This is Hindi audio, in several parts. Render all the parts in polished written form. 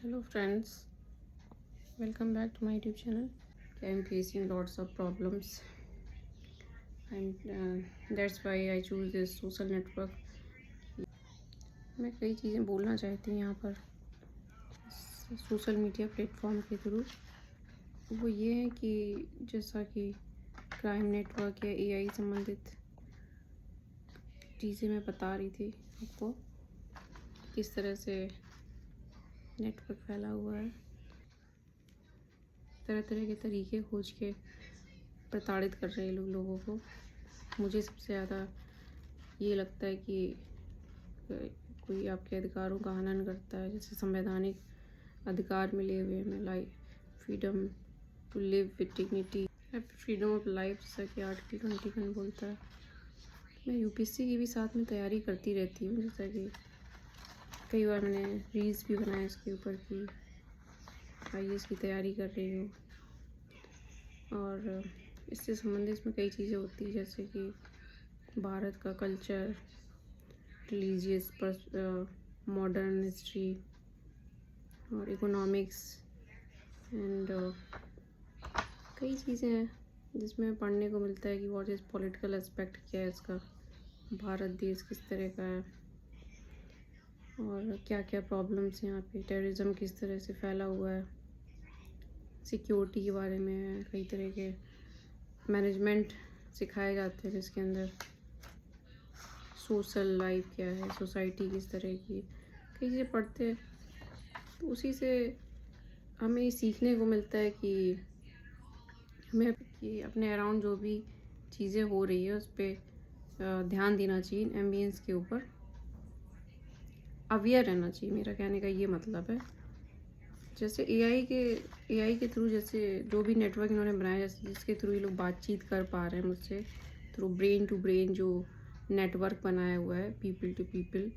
Hello friends, welcome back to my YouTube channel. I'm facing lots of problems and that's why I choose this social network. मैं कई चीज़ें बोलना चाहती हूँ यहाँ पर सोशल मीडिया प्लेटफॉर्म के थ्रू। वो ये है कि जैसा कि क्राइम नेटवर्क या एआई संबंधित चीज़ें मैं बता रही थी आपको, किस तरह से नेटवर्क फैला हुआ है, तरह तरह के तरीके खोज के प्रताड़ित कर रहे हैं लोगों को। मुझे सबसे ज़्यादा ये लगता है कि कोई आपके अधिकारों का हनन करता है, जैसे संवैधानिक अधिकार मिले हुए हमें, life freedom to live with dignity, freedom of life, जैसा कि आर्टिकल 21 बोलता है। मैं यूपीएससी की भी साथ में तैयारी करती रहती हूँ, जैसा कि कई बार मैंने रील्स भी बनाए इसके ऊपर कि आईएएस की तैयारी कर रही हूँ। और इससे संबंधित इसमें कई चीज़ें होती हैं, जैसे कि भारत का कल्चर, रिलीजियस मॉडर्न हिस्ट्री और इकोनॉमिक्स एंड कई चीज़ें हैं जिसमें पढ़ने को मिलता है कि व्हाट इज़ पॉलिटिकल एस्पेक्ट, क्या है इसका, भारत देश किस तरह का है और क्या क्या प्रॉब्लम्स हैं यहाँ पे, टेररिज्म किस तरह से फैला हुआ है, सिक्योरिटी के बारे में कई तरह के मैनेजमेंट सिखाए जाते हैं, जिसके अंदर सोशल लाइफ क्या है, सोसाइटी किस तरह की, कई चीज़ें पढ़ते हैं। तो उसी से हमें ये सीखने को मिलता है कि हमें कि अपने अराउंड जो भी चीज़ें हो रही है उस पर ध्यान देना चाहिए, एम्बियंस के ऊपर अवेयर रहना चाहिए। मेरा कहने का ये मतलब है, जैसे एआई के थ्रू, जैसे जो भी नेटवर्क इन्होंने बनाया, जैसे जिसके थ्रू ये लोग बातचीत कर पा रहे हैं मुझसे, थ्रू ब्रेन टू ब्रेन जो नेटवर्क बनाया हुआ है, people to people,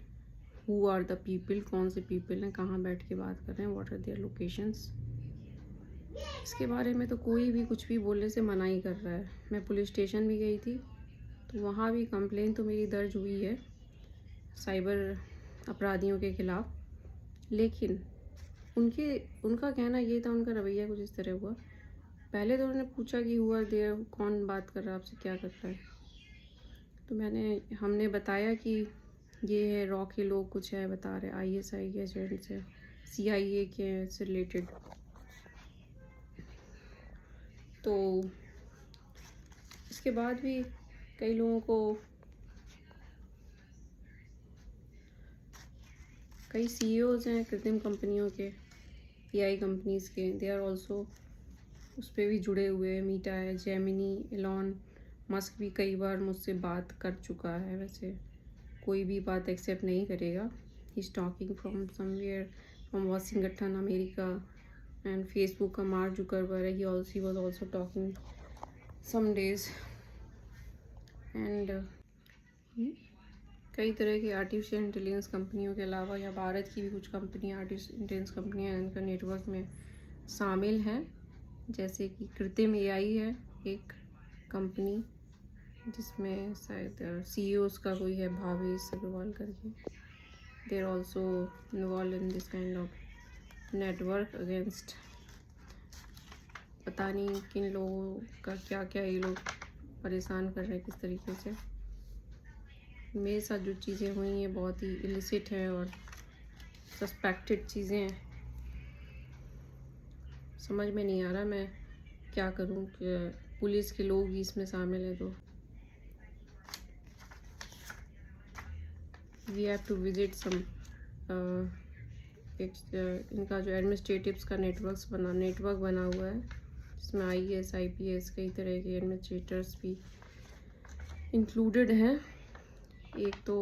who are the people, कौन से पीपल हैं, कहाँ बैठ के बात कर रहे हैं, व्हाट आर देयर लोकेशंस, इसके बारे में तो कोई भी कुछ भी बोलने से मना ही कर रहा है। मैं पुलिस स्टेशन भी गई थी, तो वहाँ भी कंप्लेन तो मेरी दर्ज हुई है साइबर अपराधियों के ख़िलाफ़, लेकिन उनका कहना ये था, उनका रवैया कुछ इस तरह हुआ। पहले तो उन्होंने पूछा कि हुआ देर, कौन बात कर रहा है आपसे, क्या कर रहा है। तो हमने बताया कि ये है रॉ के लोग कुछ है बता रहे, आईएसआई के एजेंट्स हैं, सीआईए के से रिलेटेड। तो इसके बाद भी कई लोगों को, कई सीईओज हैं कृत्रिम कंपनियों के, एआई कंपनीज़ के, दे आर ऑल्सो उस पर भी जुड़े हुए हैं। मीटा है, जेमिनी, एलॉन मस्क भी कई बार मुझसे बात कर चुका है। वैसे कोई भी बात एक्सेप्ट नहीं करेगा। He is talking from somewhere, from Washington America. And Facebook का Mark Zuckerberg, he was also talking some days. And कई तरह की आर्टिफिशियल इंटेलिजेंस कंपनियों के अलावा, या भारत की भी कुछ कंपनियां, आर्टिफिशियल इंटेलिजेंस कंपनियां इनका नेटवर्क में शामिल हैं, जैसे कि कृत्रिम एआई है एक कंपनी, जिसमें शायद सीईओज का कोई है, भावेश अग्रवाल करके। They are also involve in this kind of network against, पता नहीं किन लोगों का क्या क्या ये लोग परेशान कर रहे हैं, किस तरीके से। मेरे साथ जो चीज़ें हुई हैं बहुत ही इलिसिट हैं और सस्पेक्टेड चीज़ें हैं। समझ में नहीं आ रहा मैं क्या करूं कि पुलिस के लोग भी इसमें शामिल हैं। तो we have to visit some, इनका जो एडमिनिस्ट्रेटिव्स का नेटवर्क बना हुआ है, जिसमें आईएएस आईपीएस कई तरह के एडमिनिस्ट्रेटर्स भी इंक्लूडेड हैं। एक तो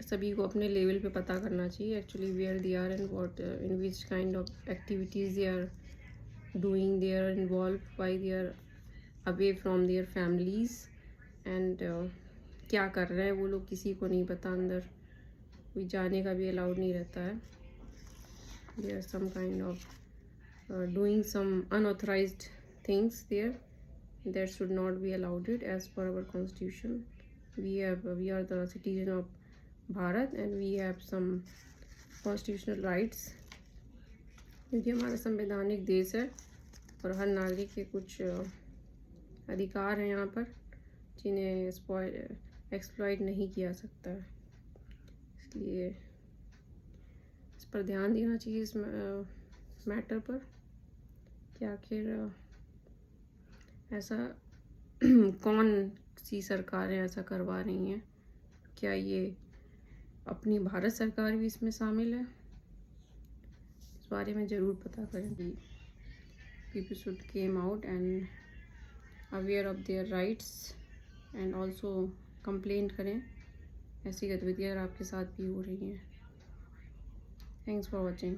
सभी को अपने लेवल पे पता करना चाहिए actually where they are and what, in which kind of activities they are doing, they are involve, why they are away from their families, and क्या कर रहे हैं वो लोग, किसी को नहीं पता, अंदर कोई जाने का भी अलाउड नहीं रहता है। They are some kind of doing some unauthorised things there, that should not be allowed it as per our constitution. We are the citizen of Bharat and we have some constitutional rights, क्योंकि हमारा संवैधानिक देश है और हर नागरिक के कुछ अधिकार हैं यहाँ पर जिन्हें एक्सप्लॉइट नहीं किया सकता है। इसलिए इस पर ध्यान देना चाहिए, इस मैटर पर कि आखिर ऐसा कौन सी सरकारें ऐसा करवा रही हैं। क्या ये अपनी भारत सरकार भी इसमें शामिल है? इस बारे में ज़रूर पता करें। People should came out and aware of their rights and also complaint करें ऐसी गतिविधियाँ अगर आपके साथ भी हो रही हैं। Thanks for watching.